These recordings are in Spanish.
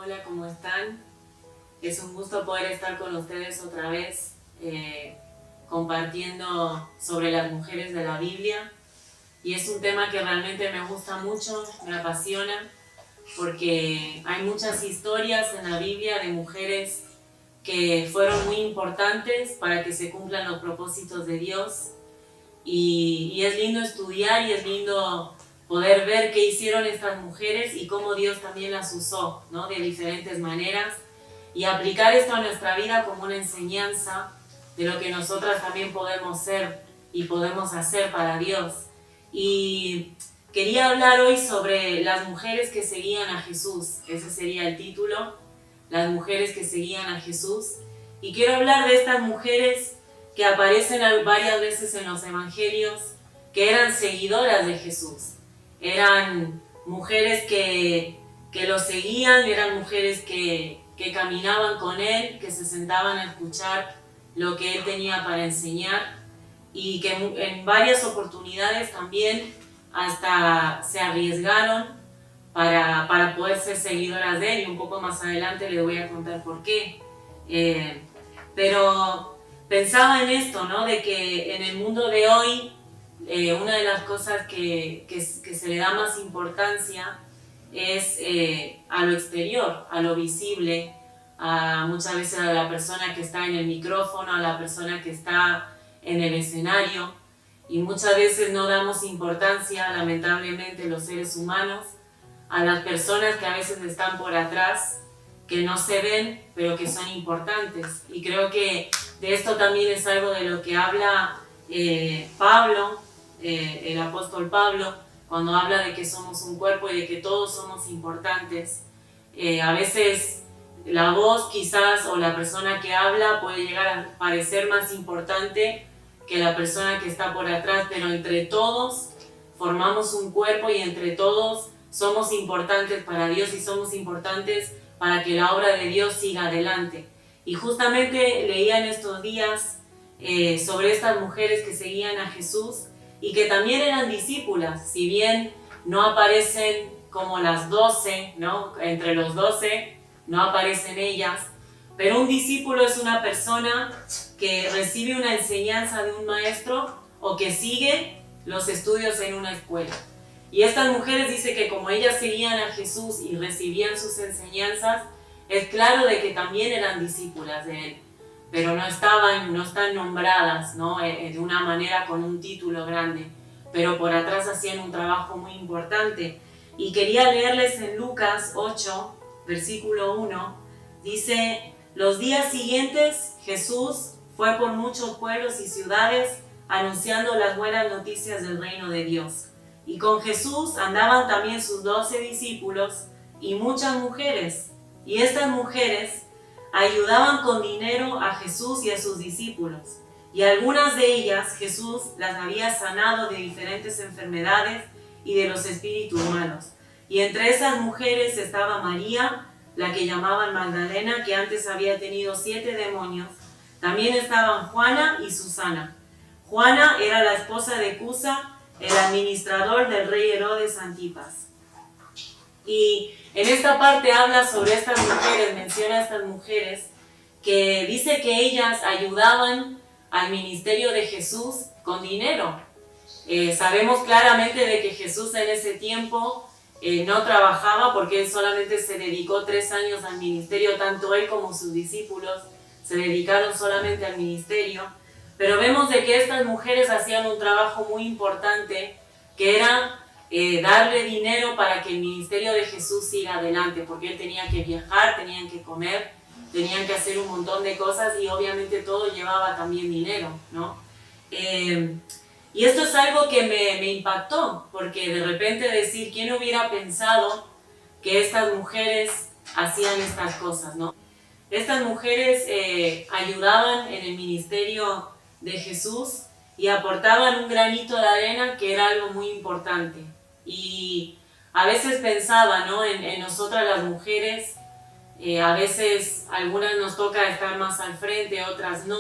Hola, ¿cómo están? Es un gusto poder estar con ustedes otra vez compartiendo sobre las mujeres de la Biblia. Y es un tema que realmente me gusta mucho, me apasiona, porque hay muchas historias en la Biblia de mujeres que fueron muy importantes para que se cumplan los propósitos de Dios. Y es lindo estudiar y es lindo poder ver qué hicieron estas mujeres y cómo Dios también las usó, ¿no? De diferentes maneras, y aplicar esto a nuestra vida como una enseñanza de lo que nosotras también podemos ser y podemos hacer para Dios. Y quería hablar hoy sobre las mujeres que seguían a Jesús. Ese sería el título, las mujeres que seguían a Jesús. Y quiero hablar de estas mujeres que aparecen varias veces en los evangelios, que eran seguidoras de Jesús. Eran mujeres que lo seguían, eran mujeres que caminaban con él, que se sentaban a escuchar lo que él tenía para enseñar, y que en varias oportunidades también hasta se arriesgaron para poder ser seguidoras de él, y un poco más adelante les voy a contar por qué. Pero pensaba en esto, ¿no? De que en el mundo de hoy una de las cosas que se le da más importancia es a lo exterior, a lo visible, muchas veces a la persona que está en el micrófono, a la persona que está en el escenario, y muchas veces no damos importancia, lamentablemente, los seres humanos, a las personas que a veces están por atrás, que no se ven, pero que son importantes. Y creo que de esto también es algo de lo que habla Pablo, el apóstol Pablo, cuando habla de que somos un cuerpo y de que todos somos importantes. A veces la voz quizás o la persona que habla puede llegar a parecer más importante que la persona que está por atrás, pero entre todos formamos un cuerpo y entre todos somos importantes para Dios y somos importantes para que la obra de Dios siga adelante. Y justamente leía en estos días sobre estas mujeres que seguían a Jesús y que también eran discípulas, si bien no aparecen como las 12, ¿no? Entre los 12 no aparecen ellas, pero un discípulo es una persona que recibe una enseñanza de un maestro o que sigue los estudios en una escuela. Y estas mujeres dice que como ellas seguían a Jesús y recibían sus enseñanzas, es claro de que también eran discípulas de él, pero no están nombradas, ¿no? De una manera con un título grande, pero por atrás hacían un trabajo muy importante. Y quería leerles en Lucas 8, versículo 1, dice: los días siguientes Jesús fue por muchos pueblos y ciudades anunciando las buenas noticias del reino de Dios. Y con Jesús andaban también sus 12 discípulos y muchas mujeres. Y estas mujeres ayudaban con dinero a Jesús y a sus discípulos. Y algunas de ellas Jesús las había sanado de diferentes enfermedades y de los espíritus malos. Y entre esas mujeres estaba María, la que llamaban Magdalena, que antes había tenido 7 demonios. También estaban Juana y Susana. Juana era la esposa de Cusa, el administrador del rey Herodes Antipas. Y en esta parte habla sobre estas mujeres, menciona a estas mujeres, que dice que ellas ayudaban al ministerio de Jesús con dinero. Sabemos claramente de que Jesús en ese tiempo no trabajaba, porque él solamente se dedicó 3 años al ministerio, tanto él como sus discípulos se dedicaron solamente al ministerio. Pero vemos de que estas mujeres hacían un trabajo muy importante, que era darle dinero para que el ministerio de Jesús siga adelante, porque él tenía que viajar, tenían que comer, tenían que hacer un montón de cosas, y obviamente todo llevaba también dinero, ¿no? Y esto es algo que me impactó, porque de repente decir, ¿quién hubiera pensado que estas mujeres hacían estas cosas, ¿no? Estas mujeres ayudaban en el ministerio de Jesús y aportaban un granito de arena, que era algo muy importante. Y a veces pensaba, ¿no? en nosotras las mujeres, a veces algunas nos toca estar más al frente, otras no,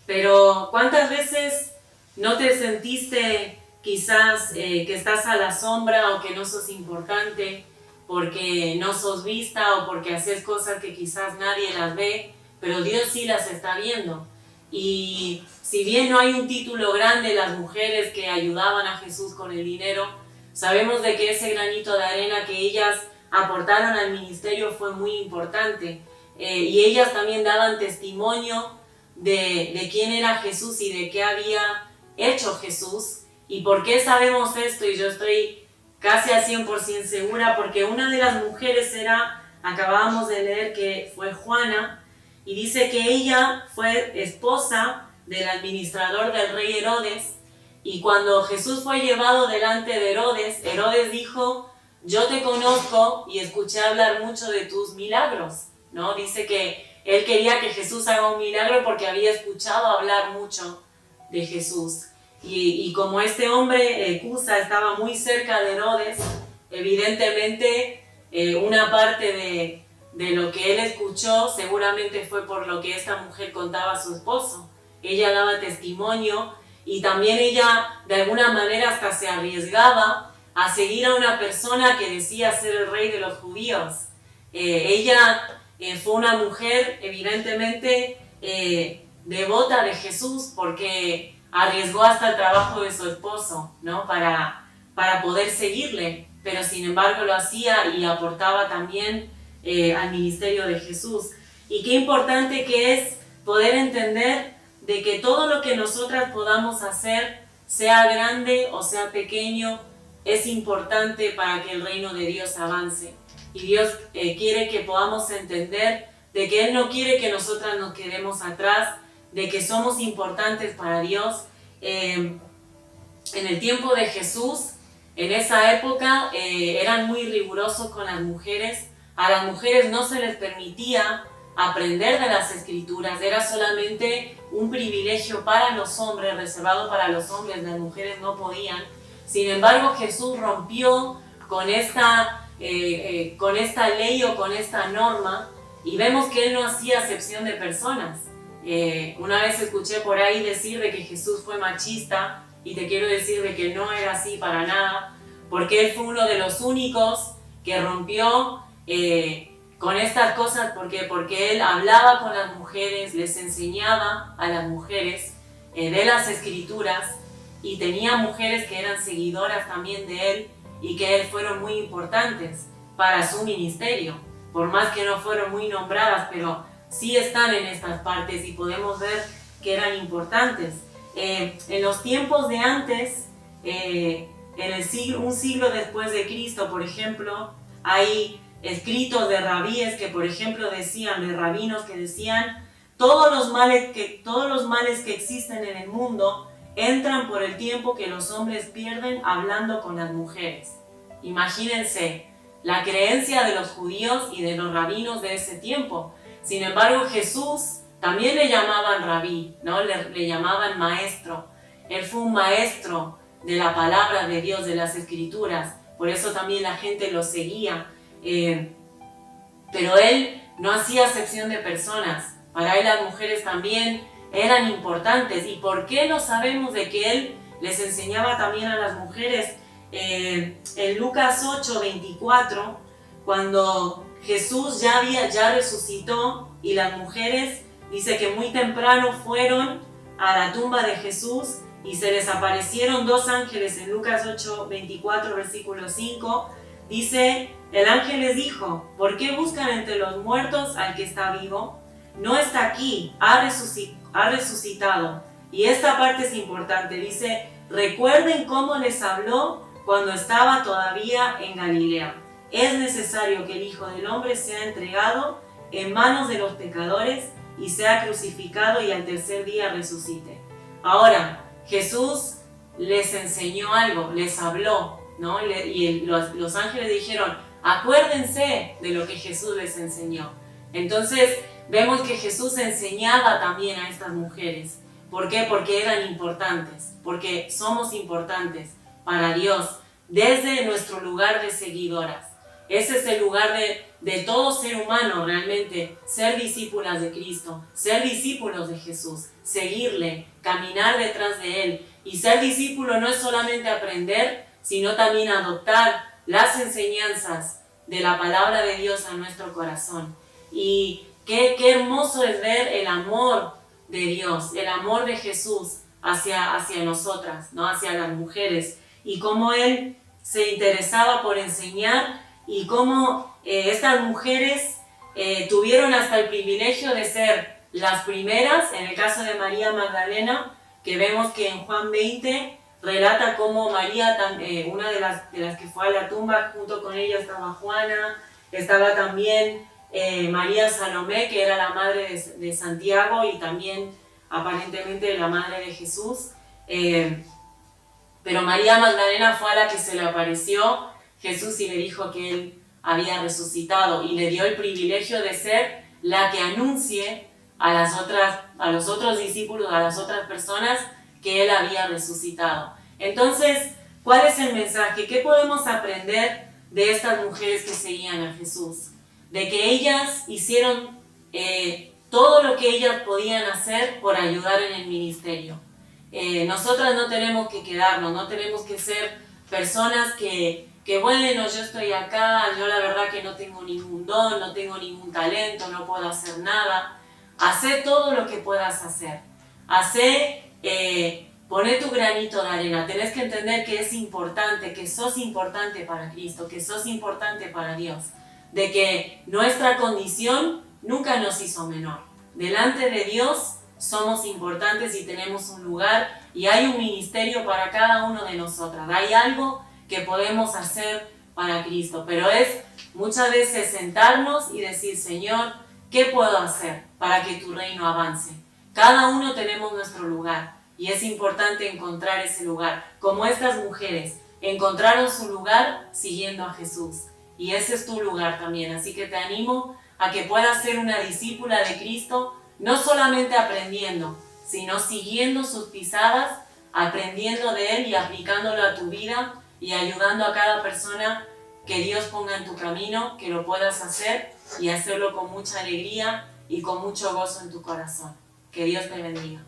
pero ¿cuántas veces no te sentiste quizás que estás a la sombra o que no sos importante porque no sos vista o porque haces cosas que quizás nadie las ve, pero Dios sí las está viendo. Y si bien no hay un título grande, las mujeres que ayudaban a Jesús con el dinero, sabemos de que ese granito de arena que ellas aportaron al ministerio fue muy importante. Y ellas también daban testimonio de quién era Jesús y de qué había hecho Jesús. ¿Y por qué sabemos esto? Y yo estoy casi al 100% segura, porque una de las mujeres acabábamos de leer que fue Juana, y dice que ella fue esposa del administrador del rey Herodes, y cuando Jesús fue llevado delante de Herodes, Herodes dijo: yo te conozco y escuché hablar mucho de tus milagros, ¿no? Dice que él quería que Jesús haga un milagro porque había escuchado hablar mucho de Jesús. Y como este hombre, Cusa, estaba muy cerca de Herodes, evidentemente una parte de lo que él escuchó seguramente fue por lo que esta mujer contaba a su esposo. Ella daba testimonio y también ella de alguna manera hasta se arriesgaba a seguir a una persona que decía ser el rey de los judíos. Ella fue una mujer evidentemente devota de Jesús, porque arriesgó hasta el trabajo de su esposo, ¿no? para poder seguirle, pero sin embargo lo hacía y aportaba también al ministerio de Jesús. Y qué importante que es poder entender de que todo lo que nosotras podamos hacer, sea grande o sea pequeño, es importante para que el reino de Dios avance. Y Dios quiere que podamos entender de que Él no quiere que nosotras nos quedemos atrás, de que somos importantes para Dios. En el tiempo de Jesús, en esa época, eran muy rigurosos con las mujeres. A las mujeres no se les permitía aprender de las Escrituras, era solamente un privilegio para los hombres, reservado para los hombres, las mujeres no podían. Sin embargo, Jesús rompió con esta ley o con esta norma, y vemos que Él no hacía acepción de personas. Una vez escuché por ahí decir de que Jesús fue machista, y te quiero decir de que no era así para nada, porque Él fue uno de los únicos que rompió con estas cosas, porque Él hablaba con las mujeres, les enseñaba a las mujeres de las Escrituras, y tenía mujeres que eran seguidoras también de Él y que fueron muy importantes para su ministerio, por más que no fueron muy nombradas, pero sí están en estas partes y podemos ver que eran importantes. En los tiempos de antes, un siglo después de Cristo, por ejemplo, hay escritos de rabíes que, por ejemplo, decían, de rabinos que decían: todos los males que existen en el mundo entran por el tiempo que los hombres pierden hablando con las mujeres. Imagínense la creencia de los judíos y de los rabinos de ese tiempo. Sin embargo, Jesús también le llamaban rabí, ¿no? Le llamaban maestro. Él fue un maestro de la palabra de Dios, de las Escrituras. Por eso también la gente lo seguía. Pero Él no hacía acepción de personas. Para Él las mujeres también eran importantes. ¿Y por qué lo sabemos de que Él les enseñaba también a las mujeres? En Lucas 8:24, cuando Jesús ya resucitó y las mujeres, dice que muy temprano fueron a la tumba de Jesús y se les aparecieron dos ángeles. En Lucas 8:24, versículo 5, dice: el ángel les dijo: ¿por qué buscan entre los muertos al que está vivo? No está aquí, ha resucitado. Y esta parte es importante, dice: recuerden cómo les habló cuando estaba todavía en Galilea. Es necesario que el Hijo del Hombre sea entregado en manos de los pecadores y sea crucificado y al tercer día resucite. Ahora, Jesús les enseñó algo, les habló, ¿no? Y los ángeles dijeron: acuérdense de lo que Jesús les enseñó. Entonces, vemos que Jesús enseñaba también a estas mujeres. ¿Por qué? Porque eran importantes, porque somos importantes para Dios desde nuestro lugar de seguidoras. Ese es el lugar de todo ser humano realmente, ser discípulas de Cristo, ser discípulos de Jesús, seguirle, caminar detrás de Él. Y ser discípulo no es solamente aprender, sino también adoptar las enseñanzas de la palabra de Dios a nuestro corazón. Y qué hermoso es ver el amor de Dios, el amor de Jesús hacia nosotras, ¿no? Hacia las mujeres, y cómo Él se interesaba por enseñar, y cómo estas mujeres tuvieron hasta el privilegio de ser las primeras. En el caso de María Magdalena, que vemos que en Juan 20 relata cómo María, una de las que fue a la tumba, junto con ella estaba Juana, estaba también María Salomé, que era la madre de Santiago y también aparentemente la madre de Jesús. Pero María Magdalena fue a la que se le apareció Jesús y le dijo que Él había resucitado, y le dio el privilegio de ser la que anuncie a los otros discípulos, a las otras personas, que Él había resucitado. Entonces, ¿cuál es el mensaje? ¿Qué podemos aprender de estas mujeres que seguían a Jesús? De que ellas hicieron todo lo que ellas podían hacer por ayudar en el ministerio. Nosotras no tenemos que quedarnos, no tenemos que ser personas que bueno, yo estoy acá, yo la verdad que no tengo ningún don, no tengo ningún talento, no puedo hacer nada. Hacé todo lo que puedas hacer. Poné tu granito de arena. Tenés que entender que es importante, que sos importante para Cristo, que sos importante para Dios. De que nuestra condición nunca nos hizo menor. Delante de Dios somos importantes y tenemos un lugar, y hay un ministerio para cada uno de nosotras. Hay algo que podemos hacer para Cristo, pero es muchas veces sentarnos y decir: Señor, ¿qué puedo hacer para que tu reino avance? Cada uno tenemos nuestro lugar, y es importante encontrar ese lugar, como estas mujeres encontraron su lugar siguiendo a Jesús, y ese es tu lugar también. Así que te animo a que puedas ser una discípula de Cristo, no solamente aprendiendo, sino siguiendo sus pisadas, aprendiendo de Él y aplicándolo a tu vida, y ayudando a cada persona que Dios ponga en tu camino, que lo puedas hacer y hacerlo con mucha alegría y con mucho gozo en tu corazón. Que Dios te bendiga.